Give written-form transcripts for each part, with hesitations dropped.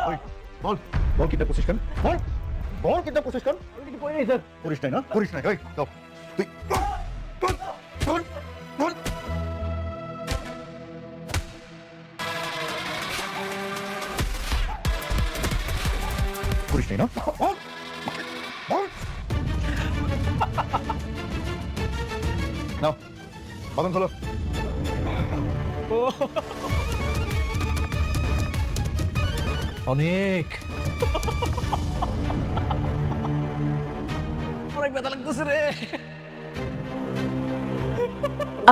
ওই বল বল কিডন্যাপ করছিস কেন? বল বল কিডন্যাপ করছিস কেন? করিস নাই না? করিস নাই। ওই দাও তুই বল বল বল করিস নাই না? বল বল নাও বাদন খোলো। অনেক অনেক ব্যথা লাগতেছে রে।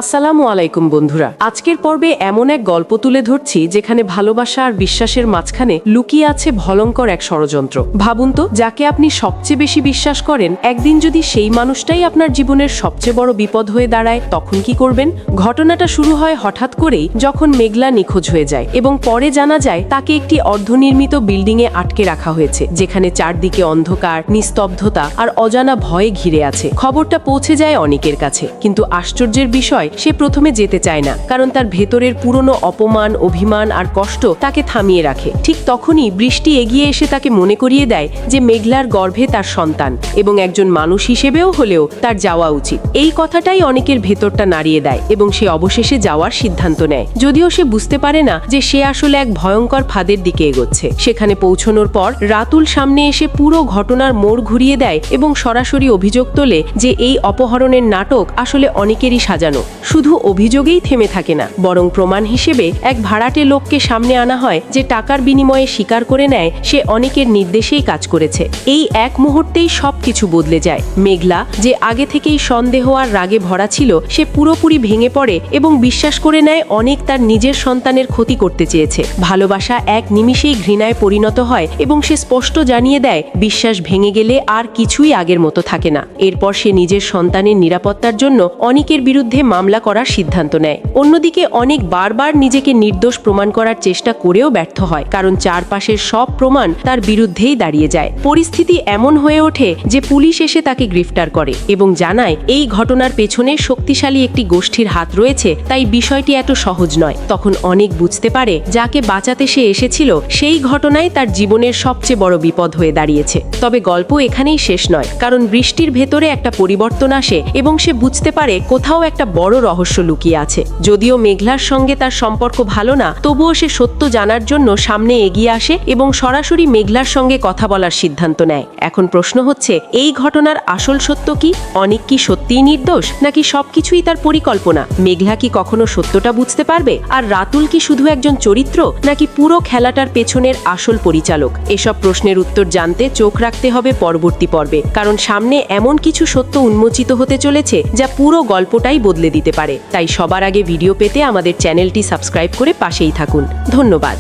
আসসালামু আলাইকুম বন্ধুরা, আজকের পর্বে এমন এক গল্প তুলে ধরছি যেখানে ভালোবাসা আর বিশ্বাসের মাঝখানে লুকিয়ে আছে ভয়ঙ্কর এক ষড়যন্ত্র। ভাবুন তো, যাকে আপনি সবচেয়ে বেশি বিশ্বাস করেন একদিন যদি সেই মানুষটাই আপনার জীবনের সবচেয়ে বড় বিপদ হয়ে দাঁড়ায়, তখন কি করবেন? ঘটনাটা শুরু হয় হঠাৎ করেই, যখন মেঘলা নিখোঁজ হয়ে যায় এবং পরে জানা যায় তাকে একটি অর্ধনির্মিত বিল্ডিংয়ে আটকে রাখা হয়েছে, যেখানে চারদিকে অন্ধকার, নিস্তব্ধতা আর অজানা ভয়ে ঘিরে আছে। খবরটা পৌঁছে যায় অনেকের কাছে, কিন্তু আশ্চর্যের বিষয় সে প্রথমে যেতে চায় না, কারণ তার ভেতরের পুরনো অপমান, অভিমান আর কষ্ট তাকে থামিয়ে রাখে। ঠিক তখনই বৃষ্টি এগিয়ে এসে তাকে মনে করিয়ে দেয় যে মেঘলার গর্ভে তার সন্তান এবং একজন মানুষ হিসেবেও হলেও তার যাওয়া উচিত। এই কথাটাই অনেকের ভেতরটা নাড়িয়ে দেয় এবং সে অবশেষে যাওয়ার সিদ্ধান্ত নেয়, যদিও সে বুঝতে পারে না যে সে আসলে এক ভয়ঙ্কর ফাঁদের দিকে এগোচ্ছে। সেখানে পৌঁছানোর পর রাতুল সামনে এসে পুরো ঘটনার মোড় ঘুরিয়ে দেয় এবং সরাসরি অভিযোগ তোলে যে এই অপহরণের নাটক আসলে অনেকেরই সাজানো। শুধু অভিযোগেই থেমে থাকে না, বরং প্রমাণ হিসেবে এক ভাড়াটে লোককে সামনে আনা হয় যে টাকার বিনিময়ে স্বীকার করে নেয় সে অনেকের নির্দেশেই কাজ করেছে। এই এক মুহূর্তেই সবকিছু বদলে যায়। মেঘলা, যে আগে থেকেই সন্দেহ আর রাগে ভরা ছিল, সে পুরোপুরি ভেঙে পড়ে এবং বিশ্বাস করে নেয় অনেক তার নিজের সন্তানের ক্ষতি করতে চেয়েছে। ভালোবাসা এক নিমিষেই ঘৃণায় পরিণত হয় এবং সে স্পষ্ট জানিয়ে দেয় বিশ্বাস ভেঙে গেলে আর কিছুই আগের মতো থাকে না। এরপর সে নিজের সন্তানের নিরাপত্তার জন্য অনেকের বিরুদ্ধে মামলা করার সিদ্ধান্ত নেয়। অন্যদিকে অনেক বারবার নিজেকে নির্দোষ প্রমাণ করার চেষ্টা করেও ব্যর্থ হয়, কারণ চারপাশের সব প্রমাণ তার বিরুদ্ধেই দাঁড়িয়ে যায়। পরিস্থিতি এমন হয়ে ওঠে যে পুলিশ এসে তাকে গ্রেফতার করে এবং জানায় এই ঘটনার পেছনে শক্তিশালী একটি গোষ্ঠীর হাত রয়েছে, তাই বিষয়টি এত সহজ নয়। তখন অনেক বুঝতে পারে যাকে বাঁচাতে সে এসেছিল সেই ঘটনায় তার জীবনের সবচেয়ে বড় বিপদ হয়ে দাঁড়িয়েছে। তবে গল্প এখানেই শেষ নয়, কারণ বৃষ্টির ভেতরে একটা পরিবর্তন আসে এবং সে বুঝতে পারে কোথাও একটা বড় রহস্য লুকিয়ে আছে। যদিও মেঘলার সঙ্গে তার সম্পর্ক ভালো না, তবুও সে সত্য জানার জন্য সামনে এগিয়ে আসে এবং সরাসরি মেঘলার সঙ্গে কথা বলার সিদ্ধান্ত নেয়। এখন প্রশ্ন হচ্ছে, এই ঘটনার আসল সত্য কি? অনেক কি সত্যিই নির্দোষ, নাকি সবকিছুই তার পরিকল্পনা? মেঘলা কি কখনো সত্যটা বুঝতে পারবে? আর রাতুল কি শুধু একজন চরিত্র, নাকি পুরো খেলাটার পেছনের আসল পরিচালক? এসব প্রশ্নের উত্তর জানতে চোখ রাখতে হবে পরবর্তী পর্বে, কারণ সামনে এমন কিছু সত্য উন্মোচিত হতে চলেছে যা পুরো গল্পটাই বদলে দিতে পারে। তাই সবার আগে ভিডিও পেতে আমাদের চ্যানেলটি সাবস্ক্রাইব করে পাশেই থাকুন। ধন্যবাদ।